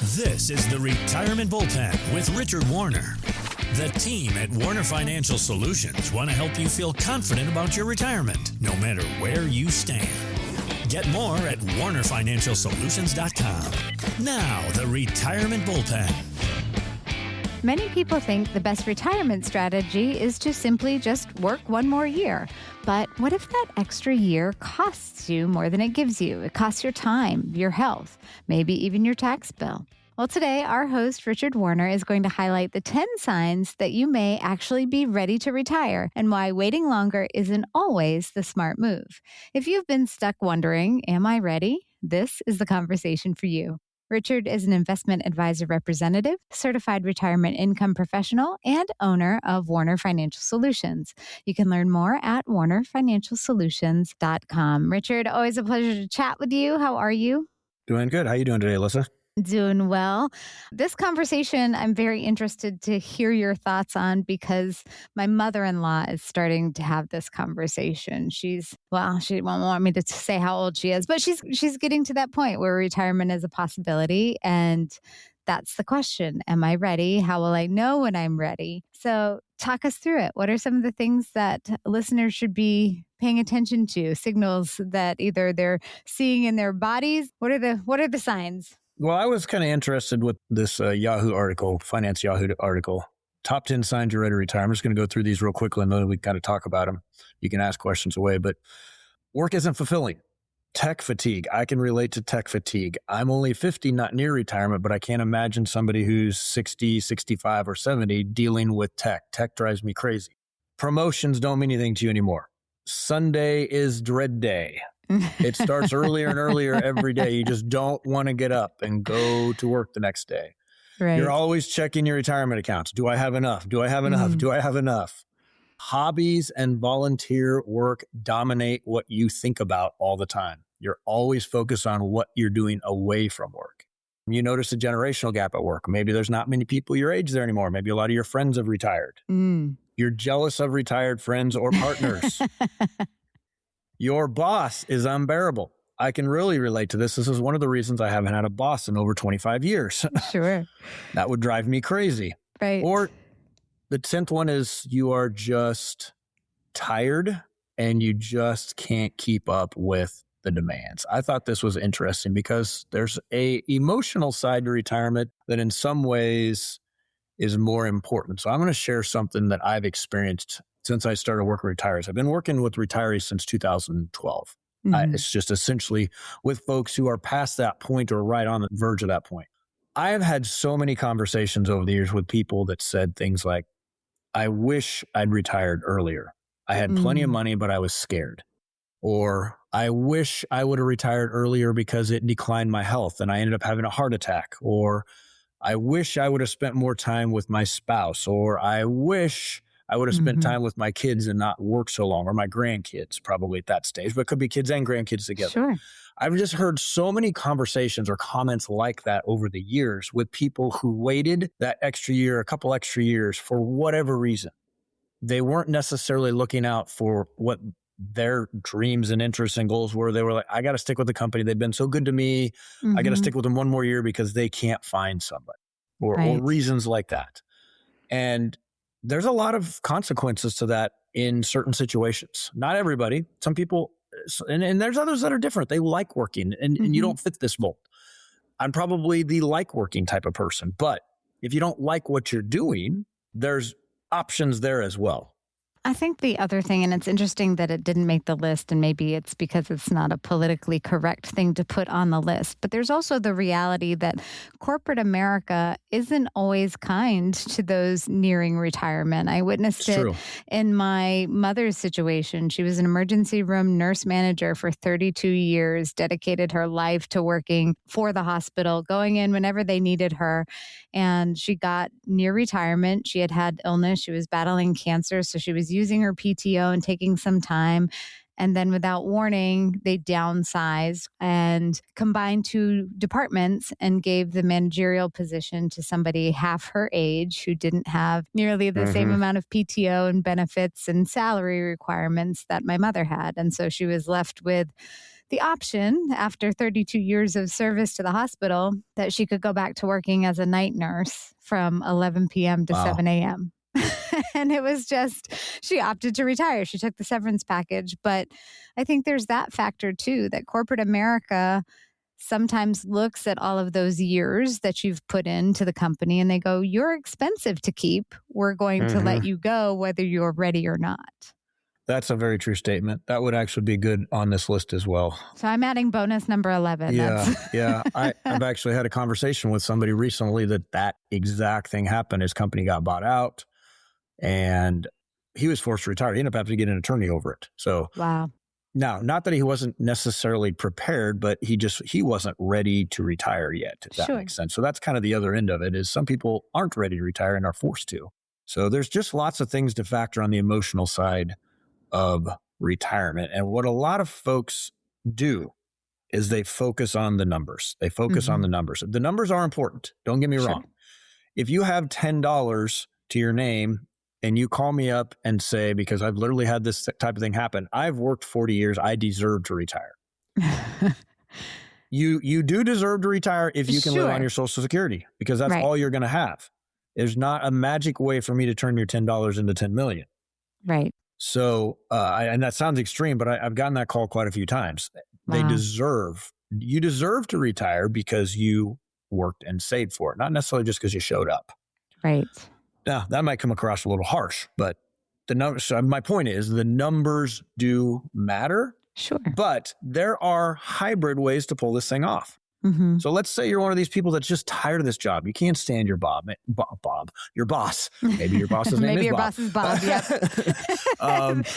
This is the Retirement Bullpen with Richard Warner. The team at Warner Financial Solutions want to help you feel confident about your retirement, no matter where you stand. Get more at warnerfinancialsolutions.com. Now, the Retirement Bullpen. Many people think the best retirement strategy is to simply just work one more year. But what if that extra year costs you more than it gives you? It costs your time, your health, maybe even your tax bill. Well, today, our host, Richard Warner, is going to highlight the 10 signs that you may actually be ready to retire and why waiting longer isn't always the smart move. If you've been stuck wondering, am I ready? This is the conversation for you. Richard is an investment advisor representative, certified retirement income professional, and owner of Warner Financial Solutions. You can learn more at warnerfinancialsolutions.com. Richard, always a pleasure to chat with you. How are you? Doing good. How are you doing today, Alyssa? Doing well. This conversation, I'm very interested to hear your thoughts on because my mother-in-law is starting to have this conversation. She won't want me to say how old she is, but she's getting to that point where retirement is a possibility. And that's the question. Am I ready? How will I know when I'm ready? So talk us through it. What are some of the things that listeners should be paying attention to? Signals that either they're seeing in their bodies? What are the signs? Well, I was kind of interested with this Yahoo article, Finance Yahoo article, top 10 signs you're ready to retire. I'm just going to go through these real quickly and then we kind of talk about them. You can ask questions away, but work isn't fulfilling. Tech fatigue. I can relate to tech fatigue. I'm only 50, not near retirement, but I can't imagine somebody who's 60, 65, or 70 dealing with tech. Tech drives me crazy. Promotions don't mean anything to you anymore. Sunday is dread day. It starts earlier and earlier every day. You just don't want to get up and go to work the next day. Right. You're always checking your retirement accounts. Do I have enough? Do I have enough? Do I have enough? Hobbies and volunteer work dominate what you think about all the time. You're always focused on what you're doing away from work. You notice a generational gap at work. Maybe there's not many people your age there anymore. Maybe a lot of your friends have retired. You're jealous of retired friends or partners. Your boss is unbearable. I can really relate to this. This is one of the reasons I haven't had a boss in over 25 years. Sure. That would drive me crazy. Right. Or the 10th one is you are just tired and you just can't keep up with the demands. I thought this was interesting because there's a emotional side to retirement that in some ways is more important. So I'm going to share something that I've experienced since I started working with retirees. I've been working with retirees since 2012. It's just essentially with folks who are past that point or right on the verge of that point. I have had so many conversations over the years with people that said things like, I wish I'd retired earlier. I had plenty of money, but I was scared. Or I wish I would have retired earlier because it declined my health and I ended up having a heart attack. Or I wish I would have spent more time with my spouse. Or I wish I would have spent time with my kids and not work so long, or my grandkids probably at that stage, but it could be kids and grandkids together. Sure. I've just heard so many conversations or comments like that over the years with people who waited that extra year, a couple extra years for whatever reason. They weren't necessarily looking out for what their dreams and interests and goals were. They were like, I got to stick with the company. They've been so good to me. I got to stick with them one more year because they can't find somebody or reasons like that. And there's a lot of consequences to that in certain situations. Not everybody. Some people, and there's others that are different. They like working and you don't fit this mold. I'm probably the like working type of person. But if you don't like what you're doing, there's options there as well. I think the other thing, and it's interesting that it didn't make the list, and maybe it's because it's not a politically correct thing to put on the list, but there's also the reality that corporate America isn't always kind to those nearing retirement. I witnessed it in my mother's situation. She was an emergency room nurse manager for 32 years, dedicated her life to working for the hospital, going in whenever they needed her. And she got near retirement. She had illness. She was battling cancer. So she was using her PTO and taking some time. And then without warning, they downsized and combined two departments and gave the managerial position to somebody half her age who didn't have nearly the same amount of PTO and benefits and salary requirements that my mother had. And so she was left with the option after 32 years of service to the hospital that she could go back to working as a night nurse from 11 p.m. to Wow. 7 a.m. And it was just, she opted to retire. She took the severance package. But I think there's that factor too, that corporate America sometimes looks at all of those years that you've put into the company and they go, you're expensive to keep. We're going to let you go whether you're ready or not. That's a very true statement. That would actually be good on this list as well. So I'm adding bonus number 11. Yeah. I've actually had a conversation with somebody recently that exact thing happened. His company got bought out and he was forced to retire. He ended up having to get an attorney over it. So wow. Now, not that he wasn't necessarily prepared, but he wasn't ready to retire yet, if that makes sense. So that's kind of the other end of it, is some people aren't ready to retire and are forced to. So there's just lots of things to factor on the emotional side of retirement. And what a lot of folks do is they focus on the numbers. They focus on the numbers. The numbers are important. Don't get me wrong. If you have $10 to your name and you call me up and say, because I've literally had this type of thing happen, I've worked 40 years, I deserve to retire. You do deserve to retire if you can live on your Social Security, because that's all you're going to have. There's not a magic way for me to turn your $10 into 10 million. Right. So, and that sounds extreme, but I've gotten that call quite a few times. Wow. You deserve to retire because you worked and saved for it, not necessarily just because you showed up. Right. Now, that might come across a little harsh, but the numbers. So my point is, the numbers do matter. Sure. But there are hybrid ways to pull this thing off. So let's say you're one of these people that's just tired of this job. You can't stand your your boss. Maybe your boss's name is Bob. Maybe your boss is Bob, yep.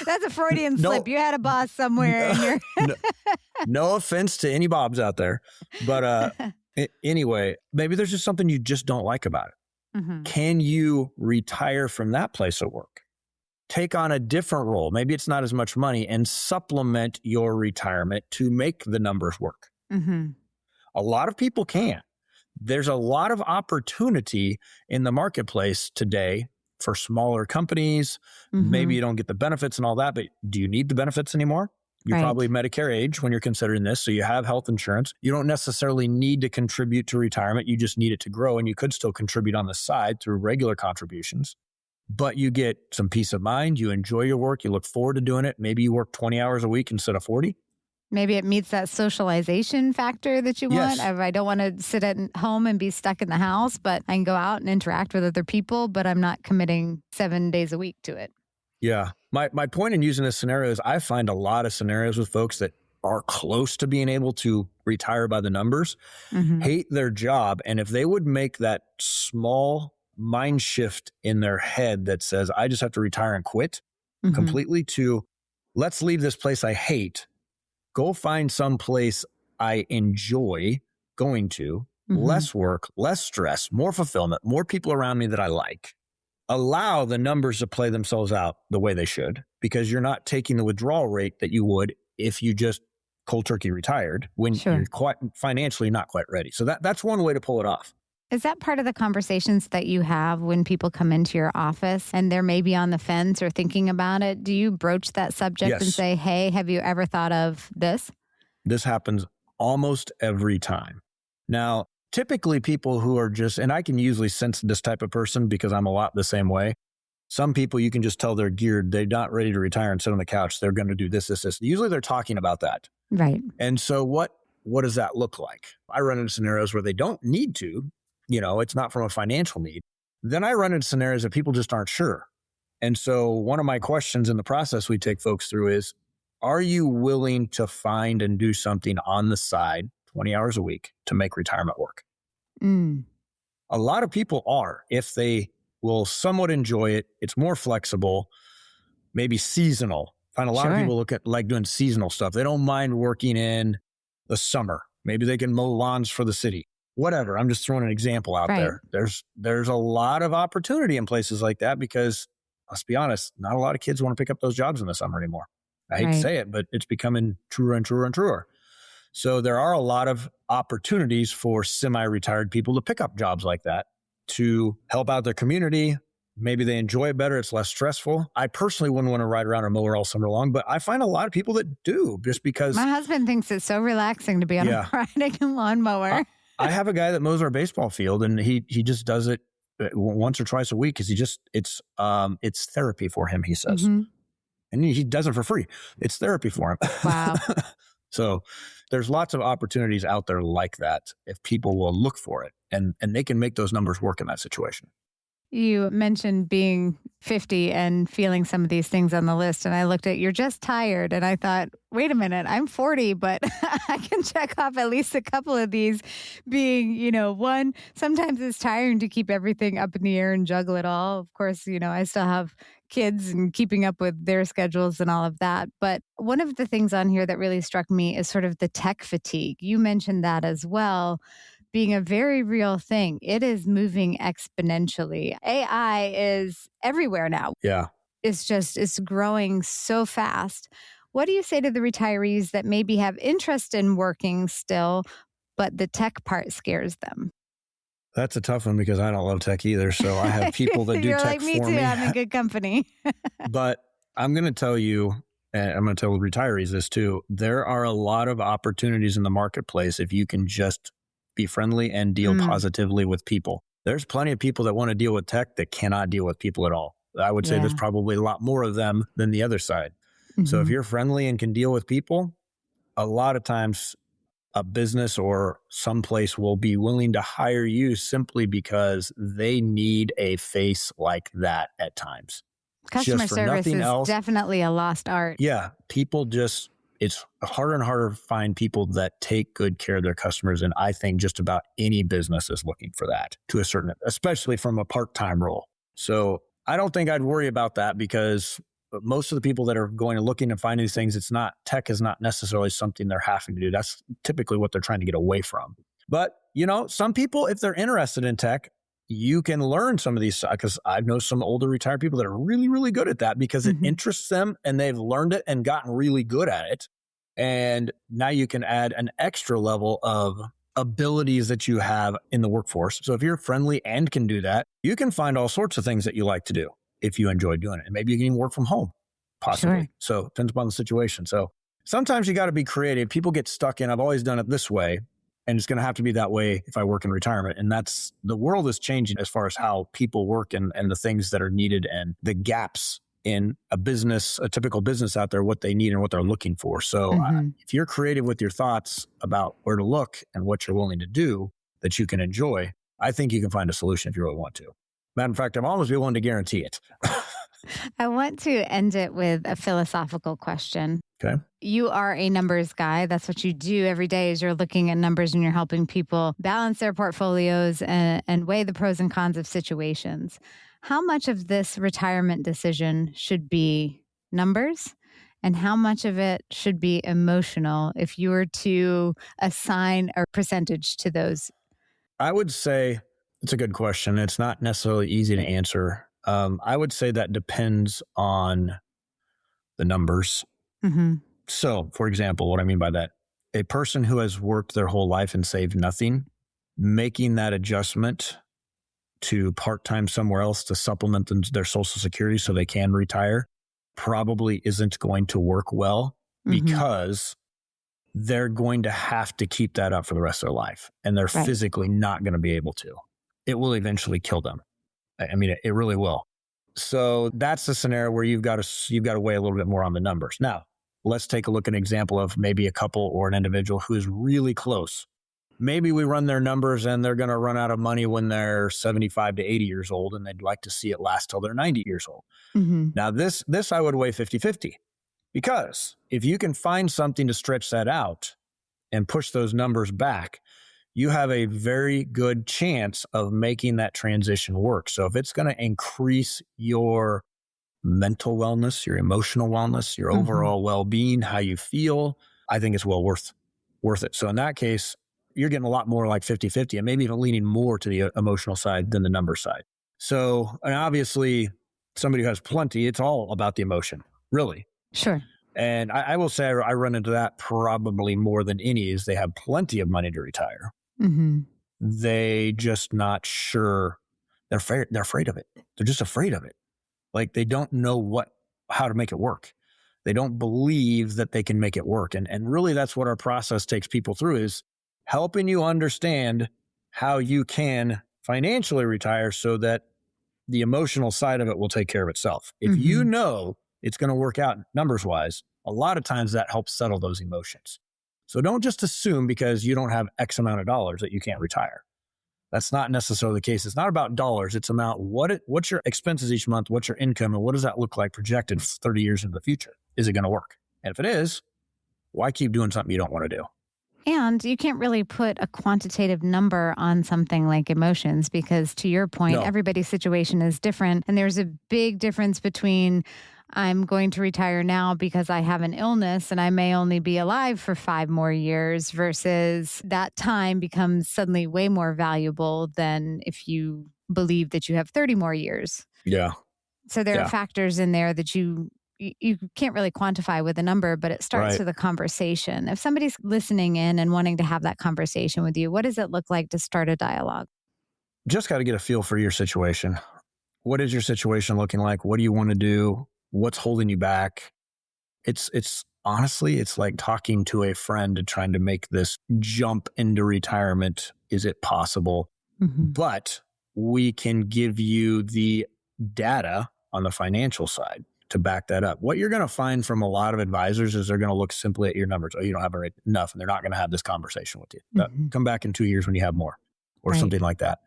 That's a Freudian slip. You had a boss somewhere. No offense to any Bobs out there. But anyway, maybe there's just something you just don't like about it. Can you retire from that place of work? Take on a different role. Maybe it's not as much money, and supplement your retirement to make the numbers work. A lot of people can. There's a lot of opportunity in the marketplace today for smaller companies. Maybe you don't get the benefits and all that, but do you need the benefits anymore? You're probably Medicare age when you're considering this, so you have health insurance. You don't necessarily need to contribute to retirement. You just need it to grow, and you could still contribute on the side through regular contributions. But you get some peace of mind. You enjoy your work. You look forward to doing it. Maybe you work 20 hours a week instead of 40. Maybe it meets that socialization factor that you want. I don't want to sit at home and be stuck in the house, but I can go out and interact with other people, but I'm not committing 7 days a week to it. Yeah. My point in using this scenario is I find a lot of scenarios with folks that are close to being able to retire by the numbers, hate their job. And if they would make that small mind shift in their head that says, I just have to retire and quit completely, to let's leave this place I hate, go find some place I enjoy going to, less work, less stress, more fulfillment, more people around me that I like. Allow the numbers to play themselves out the way they should, because you're not taking the withdrawal rate that you would if you just cold turkey retired when you're quite financially not quite ready. So that's one way to pull it off. Is that part of the conversations that you have when people come into your office and they're maybe on the fence or thinking about it? Do you broach that subject and say, hey, have you ever thought of this? This happens almost every time. Now, typically people who are just, and I can usually sense this type of person because I'm a lot the same way. Some people you can just tell they're geared. They're not ready to retire and sit on the couch. They're going to do this. Usually they're talking about that. Right. And so what does that look like? I run into scenarios where they don't need to. It's not from a financial need. Then I run into scenarios that people just aren't sure. And so one of my questions in the process we take folks through is, are you willing to find and do something on the side, 20 hours a week, to make retirement work? A lot of people are, if they will somewhat enjoy it. It's more flexible, maybe seasonal. Find a lot of people like doing seasonal stuff. They don't mind working in the summer. Maybe they can mow lawns for the city. Whatever. I'm just throwing an example out there. There's a lot of opportunity in places like that because, let's be honest, not a lot of kids want to pick up those jobs in the summer anymore. I hate to say it, but it's becoming truer and truer and truer. So there are a lot of opportunities for semi-retired people to pick up jobs like that to help out their community, Maybe they enjoy it better. It's less stressful. I personally wouldn't want to ride around a mower all summer long, but I find a lot of people that do just because. My husband thinks it's so relaxing to be on a riding a lawnmower. I have a guy that mows our baseball field, and he just does it once or twice a week because it's therapy for him, he says. Mm-hmm. And he does it for free. It's therapy for him. Wow. So there's lots of opportunities out there like that if people will look for it, and they can make those numbers work in that situation. You mentioned being 50 and feeling some of these things on the list. And I looked at, you're just tired. And I thought, wait a minute, I'm 40, but I can check off at least a couple of these being, one, sometimes it's tiring to keep everything up in the air and juggle it all. Of course, I still have kids and keeping up with their schedules and all of that. But one of the things on here that really struck me is sort of the tech fatigue. You mentioned that as well, being a very real thing. It is moving exponentially. AI is everywhere now. Yeah. It's growing so fast. What do you say to the retirees that maybe have interest in working still, but the tech part scares them? That's a tough one because I don't love tech either. So I have people that do You're tech like me for too. me. I'm in good company. But I'm going to tell you, and I'm going to tell the retirees this too, there are a lot of opportunities in the marketplace if you can just be friendly and deal positively with people. There's plenty of people that want to deal with tech that cannot deal with people at all. I would say there's probably a lot more of them than the other side. Mm-hmm. So if you're friendly and can deal with people, a lot of times a business or someplace will be willing to hire you simply because they need a face like that at times. Customer service is definitely a lost art. Yeah. It's harder and harder to find people that take good care of their customers. And I think just about any business is looking for that to a certain, especially from a part-time role. So I don't think I'd worry about that because most of the people that are going and looking to find these things, tech is not necessarily something they're having to do. That's typically what they're trying to get away from. But, some people, if they're interested in tech, you can learn some of these, because I know some older retired people that are really, really good at that because it interests them and they've learned it and gotten really good at it. And now you can add an extra level of abilities that you have in the workforce. So if you're friendly and can do that, you can find all sorts of things that you like to do if you enjoy doing it. And maybe you can even work from home, possibly. Sure. So it depends upon the situation. So sometimes you got to be creative. People get stuck in, I've always done it this way. And it's going to have to be that way if I work in retirement. And the world is changing as far as how people work and the things that are needed and the gaps in a typical business out there, what they need and what they're looking for. So if you're creative with your thoughts about where to look and what you're willing to do that you can enjoy, I think you can find a solution if you really want to. Matter of fact, I'm almost willing to guarantee it. I want to end it with a philosophical question. Okay. You are a numbers guy. That's what you do every day is you're looking at numbers and you're helping people balance their portfolios and weigh the pros and cons of situations. How much of this retirement decision should be numbers and how much of it should be emotional if you were to assign a percentage to those? I would say it's a good question. It's not necessarily easy to answer. I would say that depends on the numbers. Mm-hmm. So, for example, what I mean by that, a person who has worked their whole life and saved nothing, making that adjustment to part-time somewhere else to supplement their Social Security so they can retire probably isn't going to work well because they're going to have to keep that up for the rest of their life and they're physically not going to be able to. It will eventually kill them. I mean, it really will. So that's the scenario where you've got to weigh a little bit more on the numbers. Now, let's take a look at an example of maybe a couple or an individual who is really close. Maybe we run their numbers and they're going to run out of money when they're 75 to 80 years old and they'd like to see it last till they're 90 years old. Mm-hmm. Now, this I would weigh 50-50 because if you can find something to stretch that out and push those numbers back, you have a very good chance of making that transition work. So if it's going to increase your mental wellness, your emotional wellness, your overall well-being, how you feel, I think it's well worth it. So in that case, you're getting a lot more like 50-50 and maybe even leaning more to the emotional side than the number side. So, and obviously somebody who has plenty, it's all about the emotion, really. Sure. And I will say I run into that probably more than any is they have plenty of money to retire. Mm-hmm. They just not sure They're afraid of it. They're just afraid of it. Like they don't know how to make it work. They don't believe that they can make it work. And really that's what our process takes people through, is helping you understand how you can financially retire so that the emotional side of it will take care of itself. If you know it's going to work out numbers wise, a lot of times that helps settle those emotions. So don't just assume because you don't have X amount of dollars that you can't retire. That's not necessarily the case. It's not about dollars. It's about what's your expenses each month, what's your income, and what does that look like projected 30 years into the future? Is it going to work? And if it is, why keep doing something you don't want to do? And you can't really put a quantitative number on something like emotions because, to your point, everybody's situation is different. And there's a big difference between I'm going to retire now because I have an illness and I may only be alive for 5 more years versus that time becomes suddenly way more valuable than if you believe that you have 30 more years. Yeah. So there are factors in there that you can't really quantify with a number, but it starts with a conversation. If somebody's listening in and wanting to have that conversation with you, what does it look like to start a dialogue? Just got to get a feel for your situation. What is your situation looking like? What do you want to do? What's holding you back? It's honestly, it's like talking to a friend and trying to make this jump into retirement. Is it possible? But we can give you the data on the financial side to back that up. What you're going to find from a lot of advisors is they're going to look simply at your numbers. Oh, you don't have enough, and they're not going to have this conversation with you. Come back in 2 years when you have more or something like that.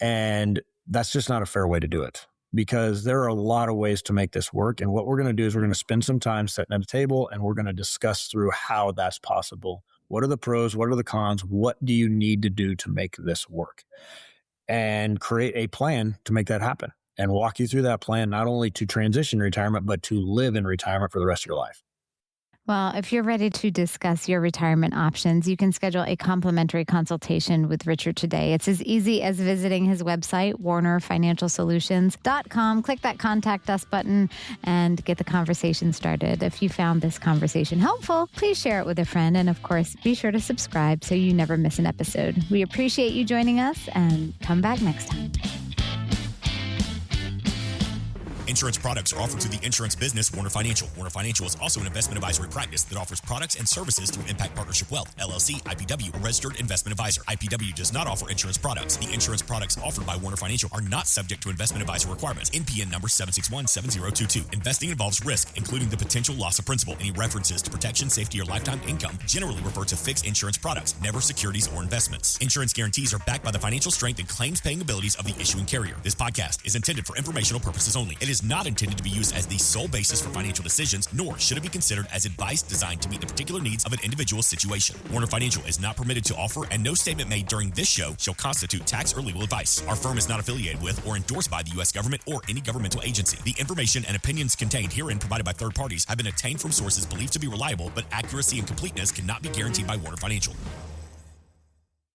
And that's just not a fair way to do it, because there are a lot of ways to make this work. And what we're going to do is we're going to spend some time sitting at a table and we're going to discuss through how that's possible. What are the pros? What are the cons? What do you need to do to make this work? And create a plan to make that happen. And walk you through that plan, not only to transition retirement, but to live in retirement for the rest of your life. Well, if you're ready to discuss your retirement options, you can schedule a complimentary consultation with Richard today. It's as easy as visiting his website, warnerfinancialsolutions.com. Click that contact us button and get the conversation started. If you found this conversation helpful, please share it with a friend. And of course, be sure to subscribe so you never miss an episode. We appreciate you joining us, and come back next time. Insurance products are offered through the insurance business Warner Financial. Warner Financial is also an investment advisory practice that offers products and services through Impact Partnership Wealth, LLC, IPW, a registered investment advisor. IPW does not offer insurance products. The insurance products offered by Warner Financial are not subject to investment advisor requirements. NPN number 7617022. Investing involves risk, including the potential loss of principal. Any references to protection, safety, or lifetime income generally refer to fixed insurance products, never securities or investments. Insurance guarantees are backed by the financial strength and claims-paying abilities of the issuing carrier. This podcast is intended for informational purposes only. It is not intended to be used as the sole basis for financial decisions, nor should it be considered as advice designed to meet the particular needs of an individual situation. Warner Financial is not permitted to offer, and no statement made during this show shall constitute tax or legal advice. Our firm is not affiliated with or endorsed by the U.S. government or any governmental agency. The information and opinions contained herein provided by third parties have been obtained from sources believed to be reliable, but accuracy and completeness cannot be guaranteed by Warner Financial.